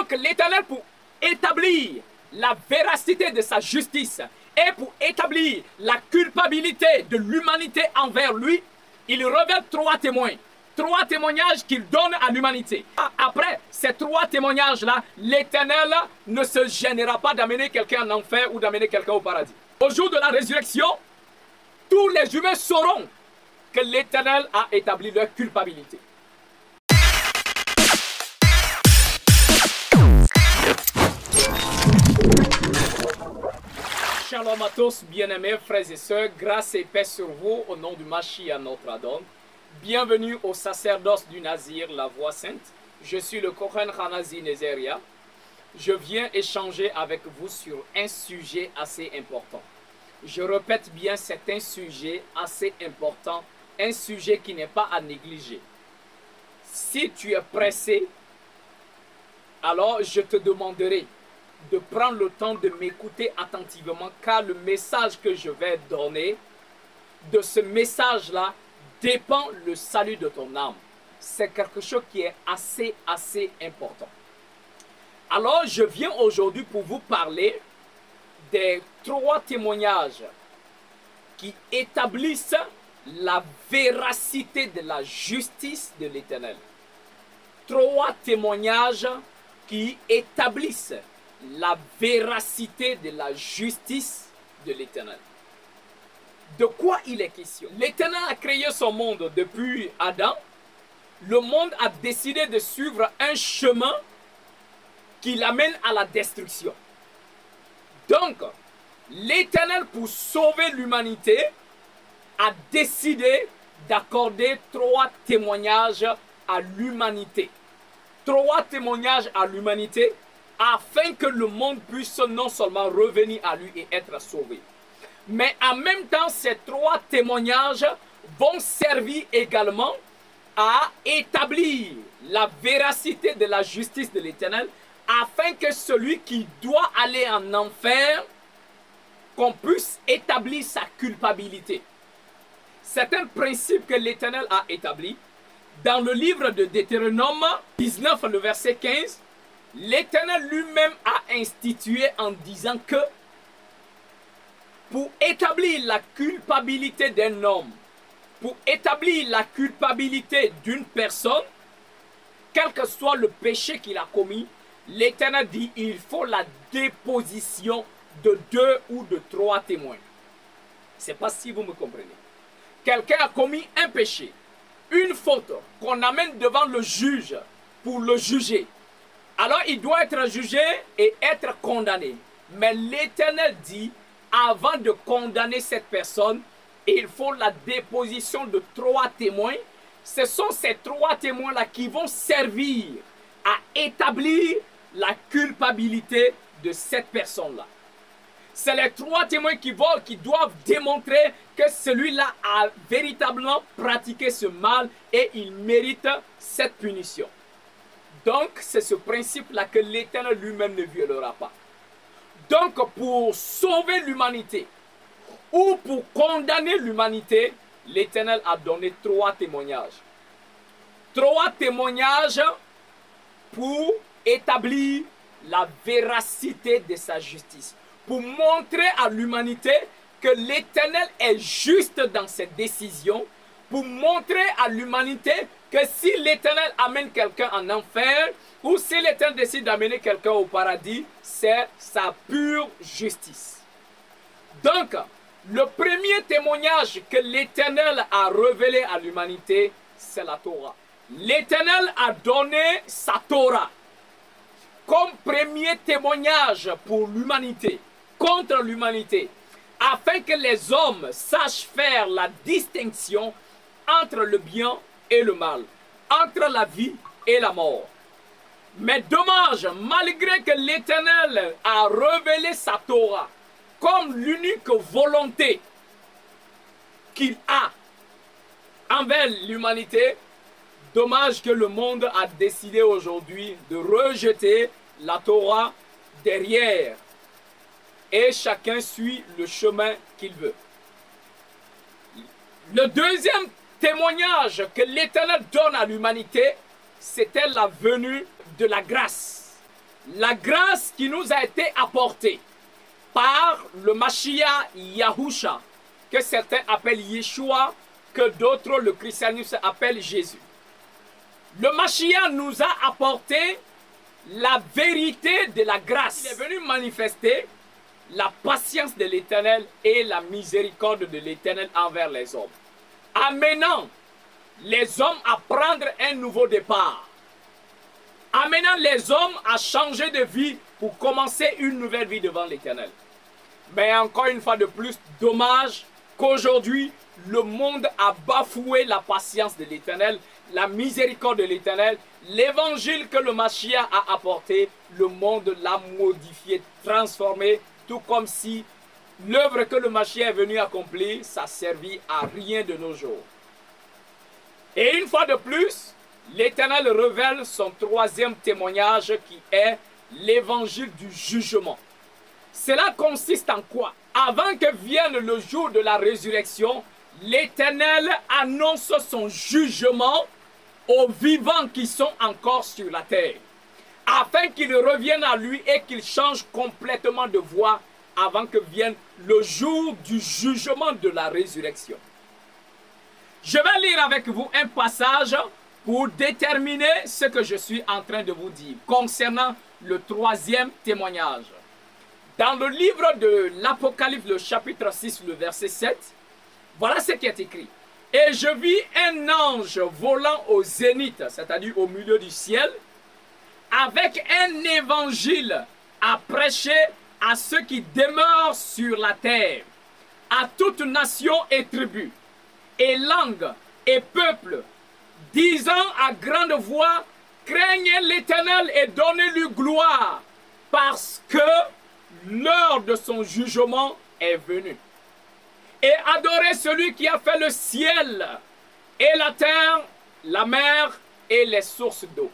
Donc l'Éternel, pour établir la véracité de sa justice et pour établir la culpabilité de l'humanité envers lui, il révèle 3 témoins. 3 témoignages qu'il donne à l'humanité. Après ces 3 témoignages-là, l'Éternel ne se gênera pas d'amener quelqu'un en enfer ou d'amener quelqu'un au paradis. Au jour de la résurrection, tous les humains sauront que l'Éternel a établi leur culpabilité. Shalom à tous, bien-aimés frères et sœurs, grâce et paix sur vous au nom du Mashiach notre Adon. Bienvenue au sacerdoce du Nazir, la voix sainte. Je suis le Kohen Hanazi Nezeria. Je viens échanger avec vous sur un sujet assez important. Je répète bien, c'est un sujet assez important, un sujet qui n'est pas à négliger. Si tu es pressé, alors je te demanderai de prendre le temps de m'écouter attentivement, car le message que je vais donner, de ce message-là, dépend le salut de ton âme. C'est quelque chose qui est assez important. Alors, je viens aujourd'hui pour vous parler des 3 témoignages qui établissent la véracité de la justice de l'Éternel. 3 témoignages qui établissent la véracité de la justice de l'Éternel. De quoi il est question? L'Éternel a créé son monde depuis Adam. Le monde a décidé de suivre un chemin qui l'amène à la destruction. Donc, l'Éternel, pour sauver l'humanité, a décidé d'accorder 3 témoignages à l'humanité. 3 témoignages à l'humanité afin que le monde puisse non seulement revenir à lui et être sauvé. Mais en même temps, ces 3 témoignages vont servir également à établir la véracité de la justice de l'Éternel afin que celui qui doit aller en enfer, qu'on puisse établir sa culpabilité. C'est un principe que l'Éternel a établi. Dans le livre de Deutéronome 19, le verset 15, l'Éternel lui-même a institué en disant que pour établir la culpabilité d'un homme, pour établir la culpabilité d'une personne, quel que soit le péché qu'il a commis, l'Éternel dit il faut la déposition de 2 ou de 3 témoins. Je ne sais pas si vous me comprenez. Quelqu'un a commis un péché, une faute qu'on amène devant le juge pour le juger. Alors il doit être jugé et être condamné. Mais l'Éternel dit, avant de condamner cette personne, il faut la déposition de 3 témoins. Ce sont ces 3 témoins-là qui vont servir à établir la culpabilité de cette personne-là. C'est les 3 témoins qui doivent démontrer que celui-là a véritablement pratiqué ce mal et il mérite cette punition. Donc, c'est ce principe-là que l'Éternel lui-même ne violera pas. Donc, pour sauver l'humanité ou pour condamner l'humanité, l'Éternel a donné 3 témoignages. 3 témoignages pour établir la véracité de sa justice. Pour montrer à l'humanité que l'Éternel est juste dans ses décisions. Pour montrer à l'humanité que si l'Éternel amène quelqu'un en enfer ou si l'Éternel décide d'amener quelqu'un au paradis, c'est sa pure justice. Donc, le premier témoignage que l'Éternel a révélé à l'humanité, c'est la Torah. L'Éternel a donné sa Torah comme premier témoignage pour l'humanité, contre l'humanité, afin que les hommes sachent faire la distinction entre le bien et le mal, entre la vie et la mort. Mais dommage, malgré que l'Éternel a révélé sa Torah comme l'unique volonté qu'il a envers l'humanité, dommage que le monde a décidé aujourd'hui de rejeter la Torah derrière et chacun suit le chemin qu'il veut. Le deuxième témoignage que l'Éternel donne à l'humanité, c'était la venue de la grâce. la grâce qui nous a été apportée par le Mashiach Yahusha, que certains appellent Yeshua, que d'autres, le christianisme, appelle Jésus. Le Mashiach nous a apporté la vérité de la grâce. Il est venu manifester la patience de l'Éternel et la miséricorde de l'Éternel envers les hommes, amenant les hommes à prendre un nouveau départ, amenant les hommes à changer de vie pour commencer une nouvelle vie devant l'Éternel. Mais encore une fois de plus, dommage qu'aujourd'hui, le monde a bafoué la patience de l'Éternel, la miséricorde de l'Éternel, l'évangile que le Mashiach a apporté, le monde l'a modifié, transformé, tout comme si l'œuvre que le Mashiach est venu accomplir, ça servit à rien de nos jours. Et une fois de plus, l'Éternel révèle son troisième témoignage qui est l'évangile du jugement. Cela consiste en quoi? Avant que vienne le jour de la résurrection, l'Éternel annonce son jugement aux vivants qui sont encore sur la terre, afin qu'ils reviennent à lui et qu'ils changent complètement de voie avant que vienne le jour du jugement de la résurrection. Je vais lire avec vous un passage pour déterminer ce que je suis en train de vous dire concernant le troisième témoignage. Dans le livre de l'Apocalypse, le chapitre 6, le verset 7, voilà ce qui est écrit. Et je vis un ange volant au zénith, c'est-à-dire au milieu du ciel, avec un évangile à prêcher à ceux qui demeurent sur la terre, à toute nation et tribu, et langue et peuple, disant à grande voix, craignez l'Éternel et donnez-lui gloire, parce que l'heure de son jugement est venue. Et adorez celui qui a fait le ciel et la terre, la mer et les sources d'eau.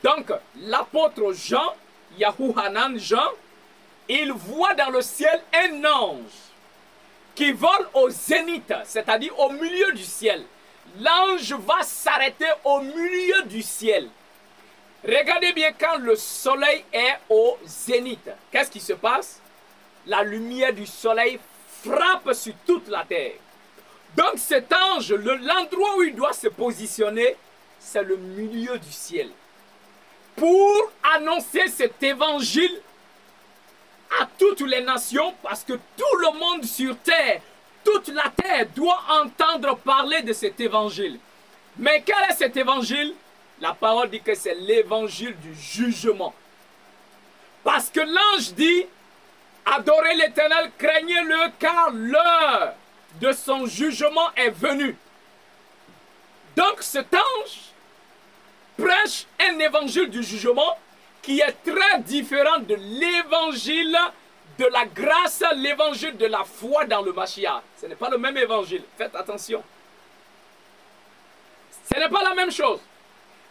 Donc, l'apôtre Jean, Yahuhanan Jean, il voit dans le ciel un ange qui vole au zénith, c'est-à-dire au milieu du ciel. L'ange va s'arrêter au milieu du ciel. Regardez bien quand le soleil est au zénith. Qu'est-ce qui se passe? La lumière du soleil frappe sur toute la terre. Donc cet ange, l'endroit où il doit se positionner, c'est le milieu du ciel. Pour annoncer cet évangile à toutes les nations, parce que tout le monde sur terre, toute la terre doit entendre parler de cet évangile. Mais quel est cet évangile? La parole dit que c'est l'évangile du jugement. Parce que l'ange dit, adorez l'Éternel, craignez-le, car l'heure de son jugement est venue. Donc cet ange prêche un évangile du jugement qui est très différent de l'évangile de la grâce, l'évangile de la foi dans le Mashiach. Ce n'est pas le même évangile, faites attention. Ce n'est pas la même chose.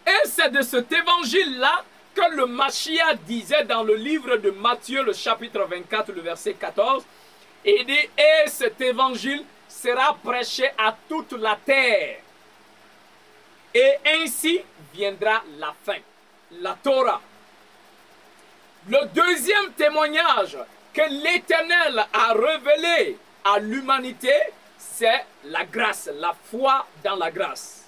Et c'est de cet évangile-là que le Mashiach disait dans le livre de Matthieu, le chapitre 24, le verset 14. Il dit, et cet évangile sera prêché à toute la terre. Et ainsi viendra la fin, la Torah. Le deuxième témoignage que l'Éternel a révélé à l'humanité, c'est la grâce, la foi dans la grâce.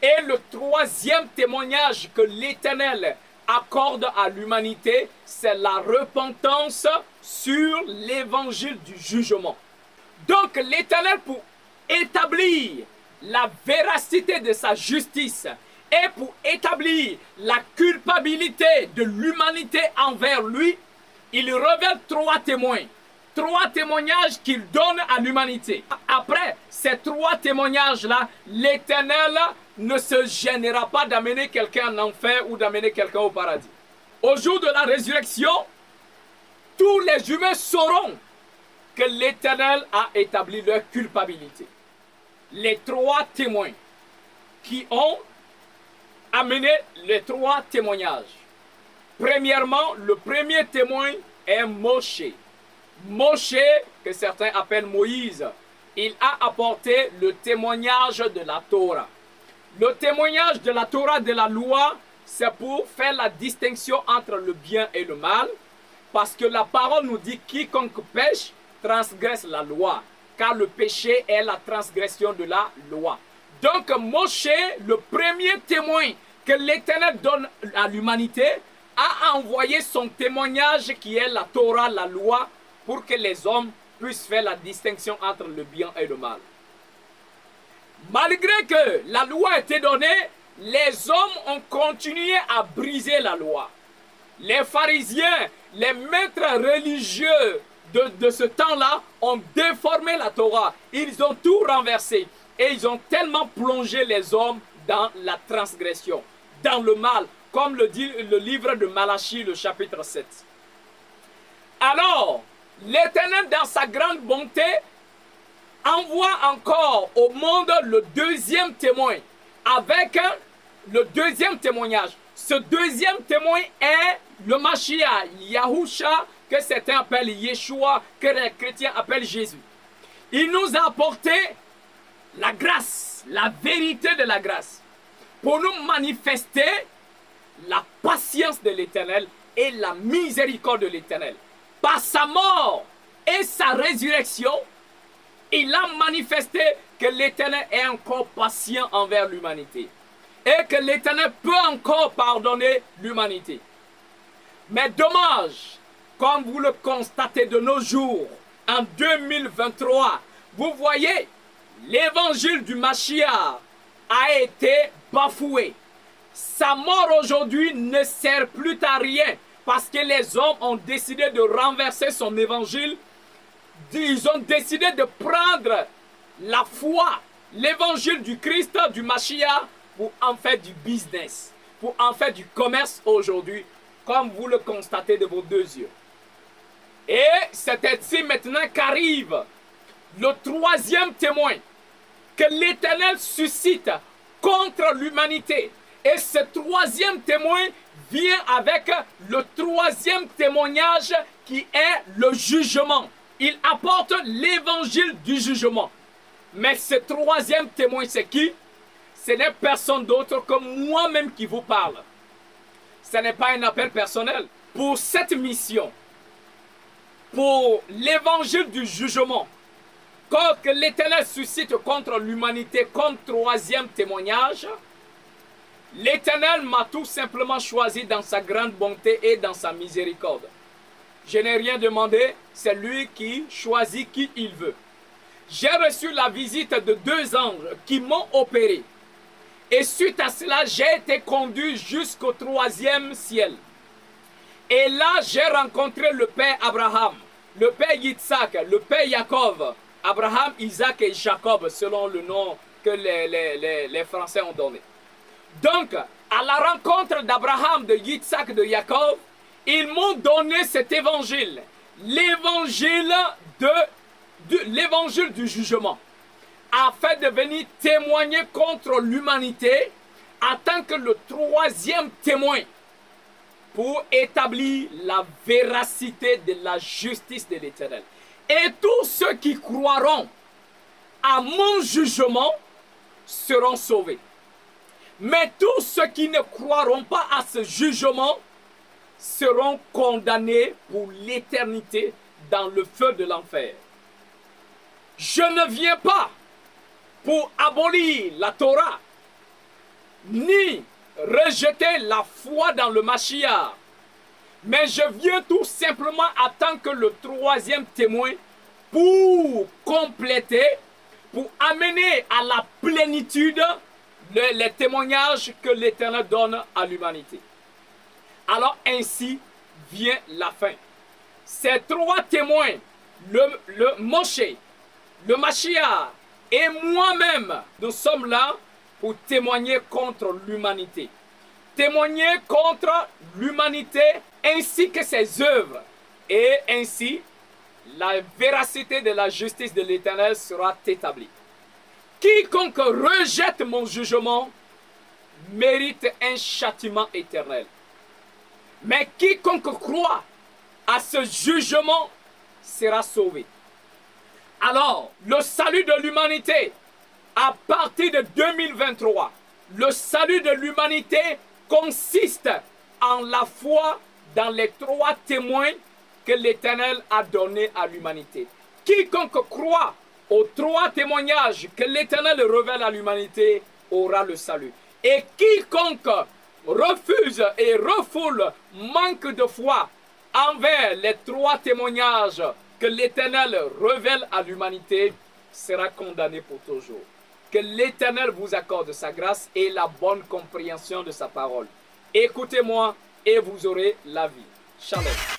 Et le troisième témoignage que l'Éternel accorde à l'humanité, c'est la repentance sur l'évangile du jugement. Donc l'Éternel, pour établir la véracité de sa justice et pour établir la culpabilité de l'humanité envers lui, il révèle trois témoins. Trois témoignages qu'il donne à l'humanité. Après ces trois témoignages-là, l'Éternel ne se gênera pas d'amener quelqu'un en enfer ou d'amener quelqu'un au paradis. Au jour de la résurrection, tous les humains sauront que l'Éternel a établi leur culpabilité. Les trois témoins qui ont amené les trois témoignages. Premièrement, le premier témoin est Moshe. Moshe, que certains appellent Moïse, il a apporté le témoignage de la Torah. Le témoignage de la Torah, de la loi, c'est pour faire la distinction entre le bien et le mal, parce que la parole nous dit quiconque pêche transgresse la loi, car le péché est la transgression de la loi. Donc Moshe, le premier témoin que l'Éternel donne à l'humanité, a envoyé son témoignage qui est la Torah, la loi, pour que les hommes puissent faire la distinction entre le bien et le mal. Malgré que la loi a été donnée, les hommes ont continué à briser la loi. Les pharisiens, les maîtres religieux de ce temps-là ont déformé la Torah. Ils ont tout renversé et ils ont tellement plongé les hommes dans la transgression, dans le mal, comme le dit le livre de Malachie, le chapitre 7. Alors, l'Éternel, dans sa grande bonté, envoie encore au monde le deuxième témoin, avec le deuxième témoignage. Ce deuxième témoin est le Mashiach, Yahusha, que certains appellent Yeshua, que les chrétiens appellent Jésus. Il nous a apporté la grâce, la vérité de la grâce, pour nous manifester la patience de l'Éternel et la miséricorde de l'Éternel. Par sa mort et sa résurrection, il a manifesté que l'Éternel est encore patient envers l'humanité et que l'Éternel peut encore pardonner l'humanité. Mais dommage, comme vous le constatez de nos jours, en 2023, vous voyez, l'évangile du Mashiach a été bafoué. Sa mort aujourd'hui ne sert plus à rien parce que les hommes ont décidé de renverser son évangile. Ils ont décidé de prendre la foi, l'évangile du Christ, du Mashiach, pour en faire du business, pour en faire du commerce aujourd'hui, comme vous le constatez de vos deux yeux. Et c'est ainsi maintenant qu'arrive le troisième témoin que l'Éternel suscite contre l'humanité. Et ce troisième témoin vient avec le troisième témoignage qui est le jugement. Il apporte l'évangile du jugement. Mais ce troisième témoin, c'est qui? Ce n'est personne d'autre que moi-même qui vous parle. Ce n'est pas un appel personnel. Pour cette mission, pour l'évangile du jugement, que l'Éternel suscite contre l'humanité comme troisième témoignage, l'Éternel m'a tout simplement choisi dans sa grande bonté et dans sa miséricorde. Je n'ai rien demandé, c'est lui qui choisit qui il veut. J'ai reçu la visite de deux anges qui m'ont opéré. Et suite à cela, j'ai été conduit jusqu'au troisième ciel. Et là, j'ai rencontré le père Abraham, le père Yitzhak, le père Jacob, Abraham, Isaac et Jacob, selon le nom que les Français ont donné. Donc, à la rencontre d'Abraham, de Yitzhak, de Jacob, ils m'ont donné cet évangile, l'évangile du jugement, afin de venir témoigner contre l'humanité en tant que le troisième témoin pour établir la véracité de la justice de l'Éternel. Et tous ceux qui croiront à mon jugement seront sauvés. Mais tous ceux qui ne croiront pas à ce jugement seront condamnés pour l'éternité dans le feu de l'enfer. Je ne viens pas pour abolir la Torah, ni rejeter la foi dans le Mashiach, mais je viens tout simplement en tant que le troisième témoin pour compléter, pour amener à la plénitude les témoignages que l'Éternel donne à l'humanité. Alors ainsi vient la fin. Ces trois témoins, le Moshe, le Mashiach et moi-même, nous sommes là pour témoigner contre l'humanité. Témoigner contre l'humanité ainsi que ses œuvres. Et ainsi, la véracité de la justice de l'Éternel sera établie. Quiconque rejette mon jugement mérite un châtiment éternel. Mais quiconque croit à ce jugement sera sauvé. Alors, le salut de l'humanité, à partir de 2023, le salut de l'humanité consiste en la foi dans les 3 témoins que l'Éternel a donnés à l'humanité. Quiconque croit aux 3 témoignages que l'Éternel révèle à l'humanité aura le salut. Et quiconque refuse et refoule, manque de foi envers les 3 témoignages que l'Éternel révèle à l'humanité sera condamné pour toujours. Que l'Éternel vous accorde sa grâce et la bonne compréhension de sa parole. Écoutez-moi et vous aurez la vie. Shalom.